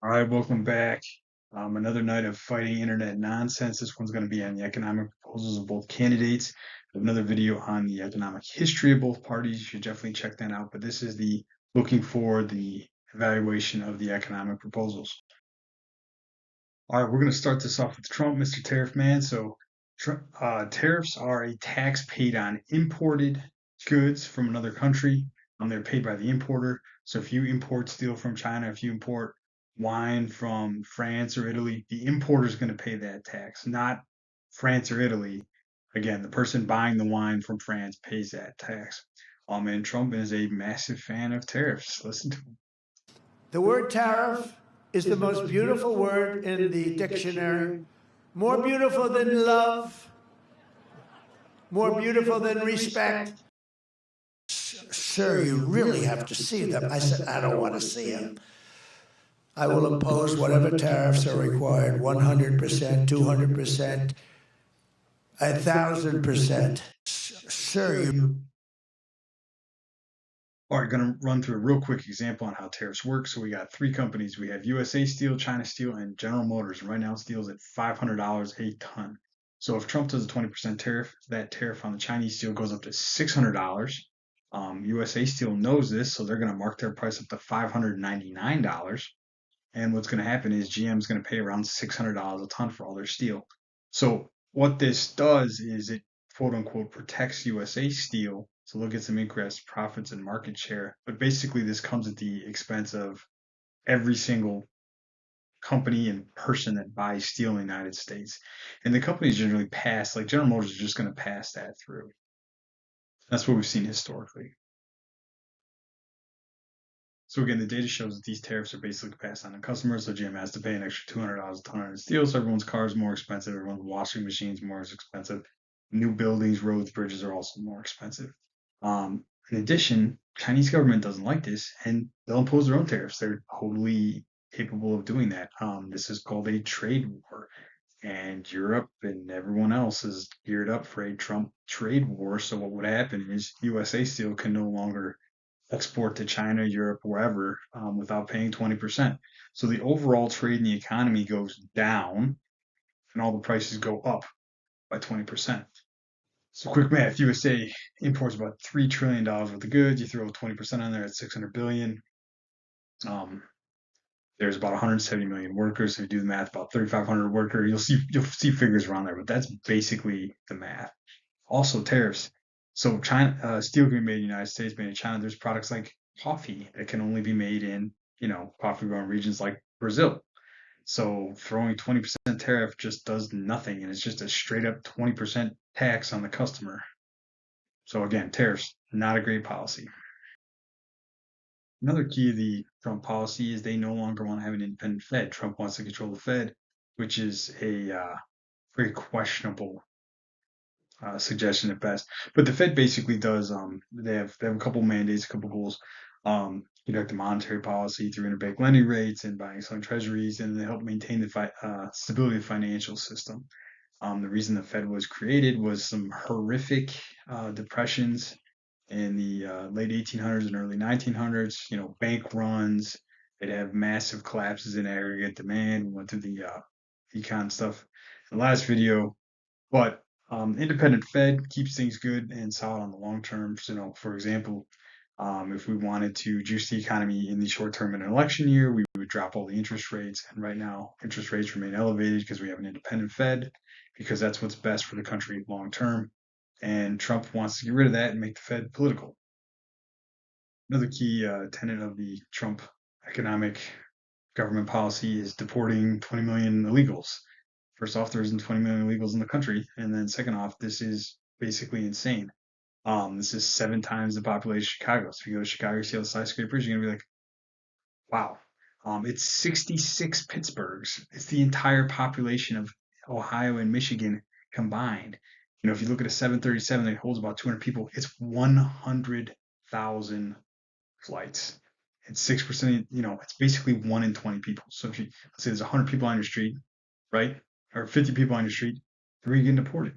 All right, welcome back. Another night of fighting internet nonsense. This one's going to be on the economic proposals of both candidates. I have another video on the economic history of both parties. You should definitely check that out. But this is the looking for the evaluation of the economic proposals. All right, we're going to start this off with Trump, Mr. Tariff Man. So, tariffs are a tax paid on imported goods from another country. They're paid by the importer. So, if you import steel from China, if you import wine from France or Italy, the importer is going to pay that tax, not France or Italy. Again, the person buying the wine from France pays that tax. And Trump is a massive fan of tariffs. Listen to him. The word tariff is the most beautiful word in the dictionary. More beautiful than love, more beautiful than respect. Sir, you really have to see them. I said, I don't want to see them. I will impose whatever tariffs are required, 100%, 200%, 1,000%. Sir, you. All right, going to run through a real quick example on how tariffs work. So we got three companies. We have USA Steel, China Steel, and General Motors. Right now, steel's at $500 a ton. So if Trump does a 20% tariff, that tariff on the Chinese steel goes up to $600. USA Steel knows this, so they're going to mark their price up to $599. And what's going to happen is GM's going to pay around $600 a ton for all their steel. So what this does is it quote unquote protects USA Steel. So they'll get some increased profits and market share. But basically, this comes at the expense of every single company and person that buys steel in the United States. And the companies generally pass, like General Motors is just going to pass that through. That's what we've seen historically. So again, the data shows that these tariffs are basically passed on to customers. So GM has to pay an extra $200 a ton on steel. So everyone's car is more expensive. Everyone's washing machines more expensive. New buildings, roads, bridges are also more expensive. In addition, Chinese government doesn't like this, and they'll impose their own tariffs. They're totally capable of doing that. This is called a trade war, and Europe and everyone else is geared up for a Trump trade war. So what would happen is USA Steel can no longer export to China, Europe, wherever without paying 20%. So the overall trade in the economy goes down, and all the prices go up by 20%. So quick math, USA imports about $3 trillion worth of goods. You throw 20% on there at 600 billion. There's about 170 million workers. If you do the math, about 3,500 workers, you'll see figures around there, but that's basically the math. Also tariffs. So China steel can be made in the United States, made in China. There's products like coffee that can only be made in coffee growing regions like Brazil. So throwing 20% tariff just does nothing, and it's just a straight up 20% tax on the customer. So again, tariffs, not a great policy. Another key of the Trump policy is they no longer want to have an independent Fed. Trump wants to control the Fed, which is a very questionable suggestion at best. But the Fed basically does. They have a couple mandates, a couple goals. Conduct the monetary policy through interbank lending rates and buying selling treasuries, and they help maintain the stability of the financial system. The reason the Fed was created was some horrific depressions in the late 1800s and early 1900s. Bank runs. They'd have massive collapses in aggregate demand. We went through the econ stuff in the last video, but independent Fed keeps things good and solid on the long term. So, for example, if we wanted to juice the economy in the short term in an election year, we would drop all the interest rates. And right now, interest rates remain elevated because we have an independent Fed, because that's what's best for the country long term. And Trump wants to get rid of that and make the Fed political. Another key tenet of the Trump economic government policy is deporting 20 million illegals. First off, there isn't 20 million illegals in the country. And then second off, this is basically insane. This is 7 times the population of Chicago. So if you go to Chicago, you see all the skyscrapers, you're going to be like, wow. It's 66 Pittsburghs. It's the entire population of Ohio and Michigan combined. If you look at a 737 that holds about 200 people, it's 100,000 flights. It's 6%, it's basically 1 in 20 people. So if you, let's say there's 100 people on your street, right? Or 50 people on your street, 3 getting deported.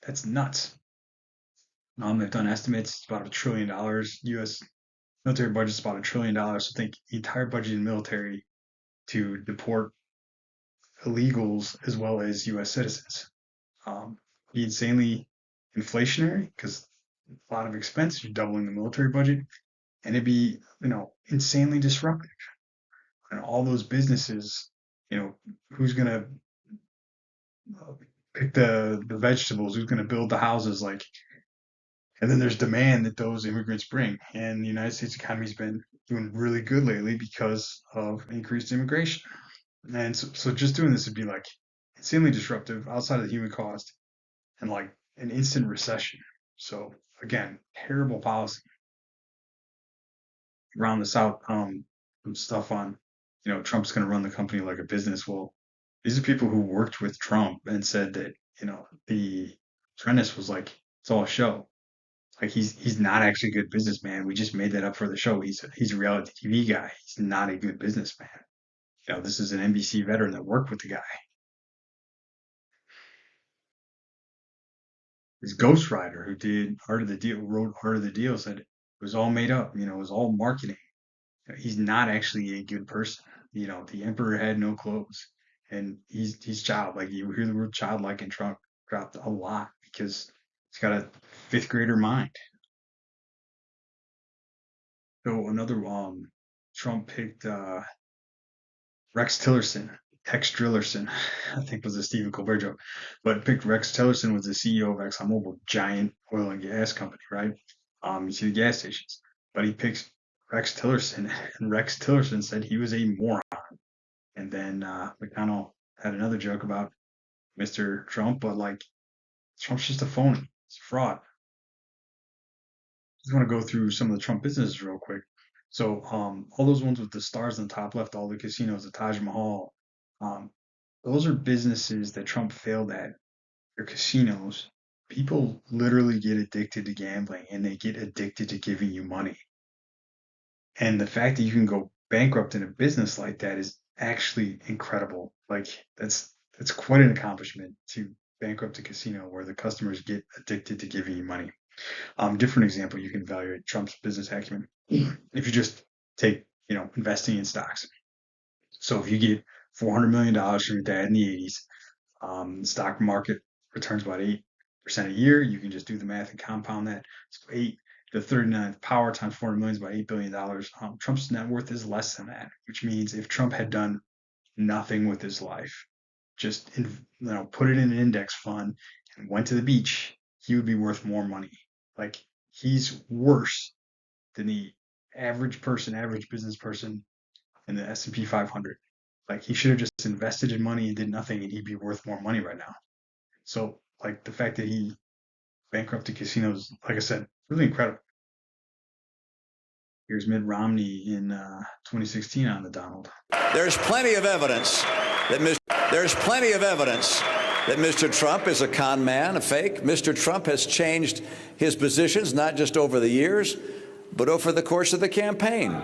That's nuts. They've done estimates, it's about $1 trillion. U.S. military budget's about $1 trillion. So think the entire budget in the military to deport illegals as well as U.S. citizens. Be insanely inflationary because a lot of expense. You're doubling the military budget, and it'd be insanely disruptive. And all those businesses, who's gonna pick the vegetables? Who's gonna build the houses? Like, and then there's demand that those immigrants bring. And the United States economy's been doing really good lately because of increased immigration. And so just doing this would be like insanely disruptive outside of the human cost and like an instant recession. So again, terrible policy around the South. Some stuff on, Trump's going to run the company like a business. Well, these are people who worked with Trump and said that, the premise was like, it's all a show. Like he's not actually a good businessman. We just made that up for the show. He's a reality TV guy. He's not a good businessman. This is an NBC veteran that worked with the guy. His ghostwriter who did Art of the Deal, wrote Art of the Deal, said it was all made up. It was all marketing. He's not actually a good person. The emperor had no clothes, and he's child. Like you hear the word childlike and Trump dropped a lot because he's got a fifth grader mind. So another Trump picked Rex Tillerson, Tex Drillerson, I think was a Stephen Colbert joke, but picked Rex Tillerson was the CEO of ExxonMobil, giant oil and gas company, right? You see the gas stations, but he picks Rex Tillerson, and Rex Tillerson said he was a moron. And then McConnell had another joke about Mr. Trump, but like Trump's just a phony. It's a fraud. Just want to go through some of the Trump businesses real quick. So all those ones with the stars on the top left, all the casinos, the Taj Mahal, um, those are businesses that Trump failed at. They're casinos. People literally get addicted to gambling and they get addicted to giving you money. And the fact that you can go bankrupt in a business like that is actually incredible. Like that's quite an accomplishment to bankrupt a casino where the customers get addicted to giving you money. Different example, you can evaluate Trump's business acumen if you just take, investing in stocks. So if you get $400 million from your dad in the 80s, the stock market returns about 8% a year. You can just do the math and compound that. So 8 to 39th power times 400 million is about $8 billion. Trump's net worth is less than that, which means if Trump had done nothing with his life, just put it in an index fund and went to the beach, he would be worth more money. Like he's worse than the average person, average business person in the S&P 500. Like he should have just invested in money and did nothing, and he'd be worth more money right now. So like the fact that he bankrupted casinos, like I said, really incredible. Here's Mitt Romney in 2016 on the Donald. There's plenty of evidence that Mr. Trump is a con man, a fake. Mr. Trump has changed his positions not just over the years, but over the course of the campaign.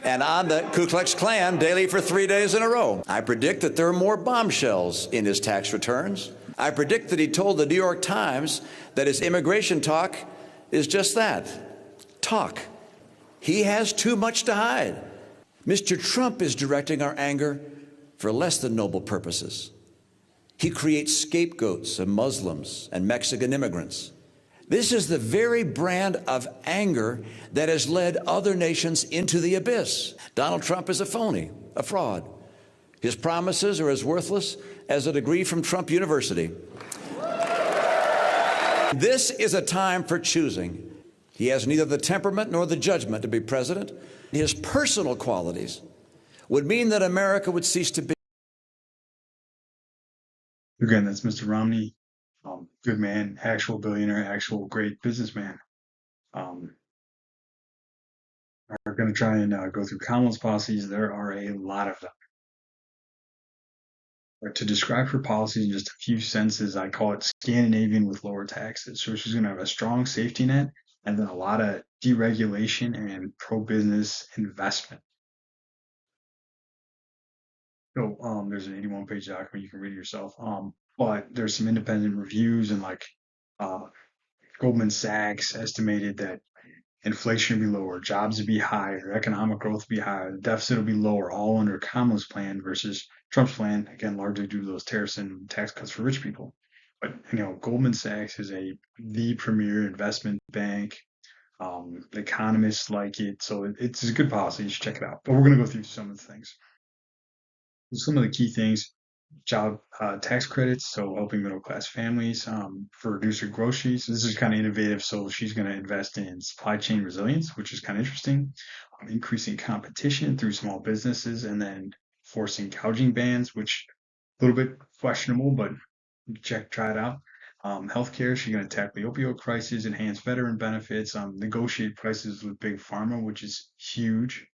And on the Ku Klux Klan daily for 3 days in a row. I predict that there are more bombshells in his tax returns. I predict that he told the New York Times that his immigration talk is just that, talk. He has too much to hide. Mr. Trump is directing our anger for less than noble purposes. He creates scapegoats of Muslims and Mexican immigrants. This is the very brand of anger that has led other nations into the abyss. Donald Trump is a phony, a fraud. His promises are as worthless as a degree from Trump University. This is a time for choosing. He has neither the temperament nor the judgment to be president. His personal qualities would mean that America would cease to be. Again, that's Mr. Romney. Good man, actual billionaire, actual great businessman. Are going to try and go through Kamala's policies. There are a lot of them. To describe her policies in just a few sentences, I call it Scandinavian with lower taxes. So she's going to have a strong safety net and then a lot of deregulation and pro-business investment. So there's an 81-page document you can read yourself. But there's some independent reviews and like Goldman Sachs estimated that inflation will be lower, jobs will be higher, economic growth will be higher, the deficit will be lower, all under Kamala's plan versus Trump's plan, again, largely due to those tariffs and tax cuts for rich people. But Goldman Sachs is the premier investment bank. The economists like it, so it's a good policy. You should check it out. But we're going to go through some of the things. Some of the key things: job tax credits, so helping middle class families for reduced groceries. This is kind of innovative. So she's going to invest in supply chain resilience, which is kind of interesting. Increasing competition through small businesses, and then forcing gouging bans, which a little bit questionable, but try it out. Healthcare, she's going to tackle the opioid crisis, enhance veteran benefits, negotiate prices with big pharma, which is huge.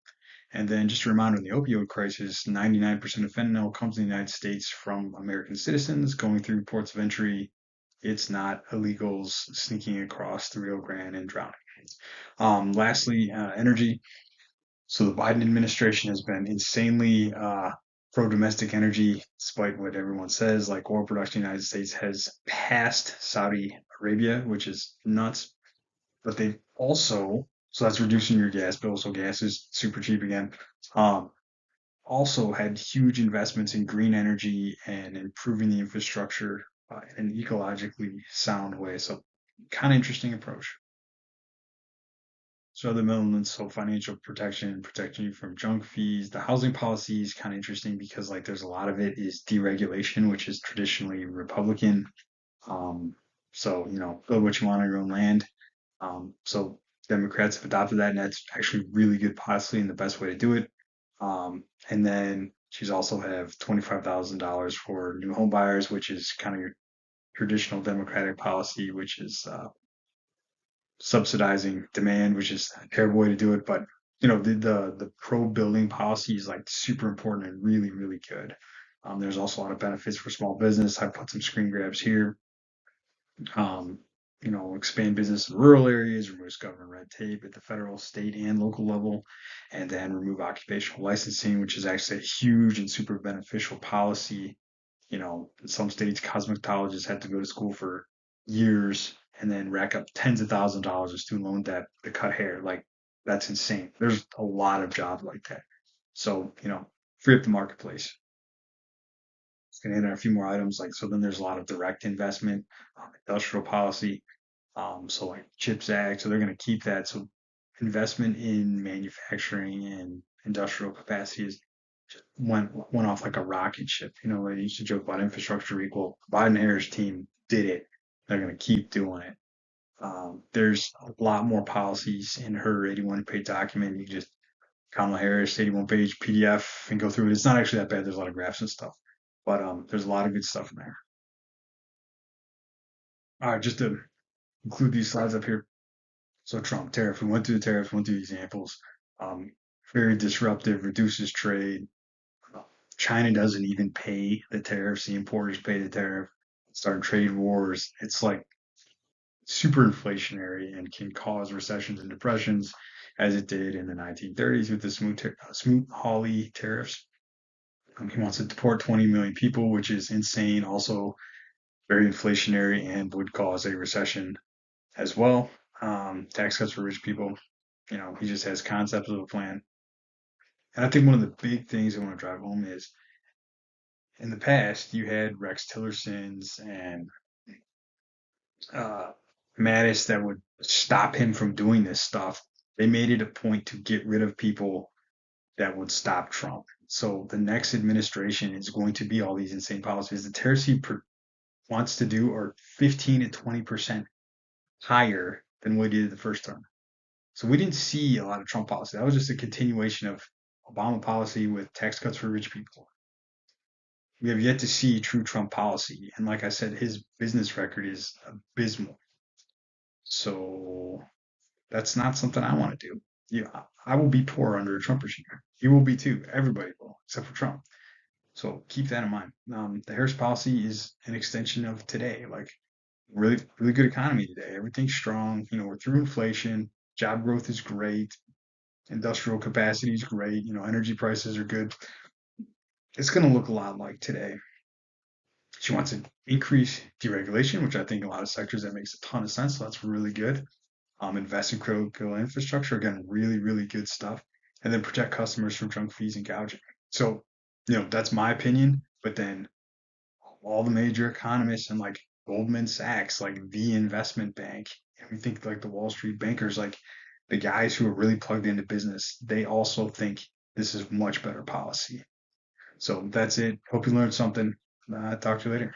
And then just a reminder on the opioid crisis, 99% of fentanyl comes in the United States from American citizens going through ports of entry. It's not illegals sneaking across the Rio Grande and drowning. Lastly, energy. So the Biden administration has been insanely pro-domestic energy, despite what everyone says. Like oil production in the United States has passed Saudi Arabia, which is nuts. But they also, so that's reducing your gas bill. So gas is super cheap again. Um, Also had huge investments in green energy and improving the infrastructure in an ecologically sound way. So kind of interesting approach. So other elements, so financial protection, protecting you from junk fees. The housing policy is kind of interesting because like there's a lot of it is deregulation, which is traditionally Republican. Um, so build what you want on your own land. So Democrats have adopted that, and that's actually really good policy and the best way to do it. And then she's also have $25,000 for new home buyers, which is kind of your traditional Democratic policy, which is subsidizing demand, which is a terrible way to do it. But the pro building policy is like super important and really, really good. There's also a lot of benefits for small business. I put some screen grabs here. Um, expand business in rural areas, removes government red tape at the federal, state, and local level, and then remove occupational licensing, which is actually a huge and super beneficial policy. In some states, cosmetologists have to go to school for years and then rack up tens of thousands of dollars of student loan debt to cut hair. Like, that's insane. There's a lot of jobs like that. So, free up the marketplace. It's going to hit on a few more items. Like, so then there's a lot of direct investment, industrial policy. So like CHIPS Act, so they're going to keep that. So investment in manufacturing and industrial capacity is just went off like a rocket ship. They used to joke about infrastructure equal. Biden Harris team did it. They're going to keep doing it. There's a lot more policies in her 81-page document. You just Kamala Harris 81-page PDF and go through it. It's not actually that bad. There's a lot of graphs and stuff, but there's a lot of good stuff in there. All right, just to include these slides up here. So Trump tariff, we went through the tariffs, went through the examples. Um, Very disruptive, reduces trade. China doesn't even pay the tariffs; the importers pay the tariff. Start trade wars. It's like super inflationary and can cause recessions and depressions, as it did in the 1930s with the Smoot-Hawley tariffs. He wants to deport 20 million people, which is insane. Also, very inflationary and would cause a recession as well. Tax cuts for rich people. He just has concepts of a plan. And I think one of the big things I want to drive home is in the past, you had Rex Tillerson's and uh, Mattis that would stop him from doing this stuff. They made it a point to get rid of people that would stop Trump. So the next administration is going to be all these insane policies. The tariffs he wants to do are 15 to 20% higher than what he did the first term. So we didn't see a lot of Trump policy. That was just a continuation of Obama policy with tax cuts for rich people. We have yet to see true Trump policy. And like I said, his business record is abysmal. So that's not something I want to do. I will be poor under a Trump regime. You will be too. Everybody will, except for Trump. So keep that in mind. The Harris policy is an extension of today. Like really, really good economy today. Everything's strong. We're through inflation. Job growth is great. Industrial capacity is great. Energy prices are good. It's going to look a lot like today. She wants to increase deregulation, which I think a lot of sectors that makes a ton of sense. So that's really good. invest in critical infrastructure. Again, really, really good stuff. And then protect customers from junk fees and gouging. So, that's my opinion. But then all the major economists and like Goldman Sachs, like the investment bank, and we think like the Wall Street bankers, like the guys who are really plugged into business, they also think this is much better policy. So that's it. Hope you learned something. Talk to you later.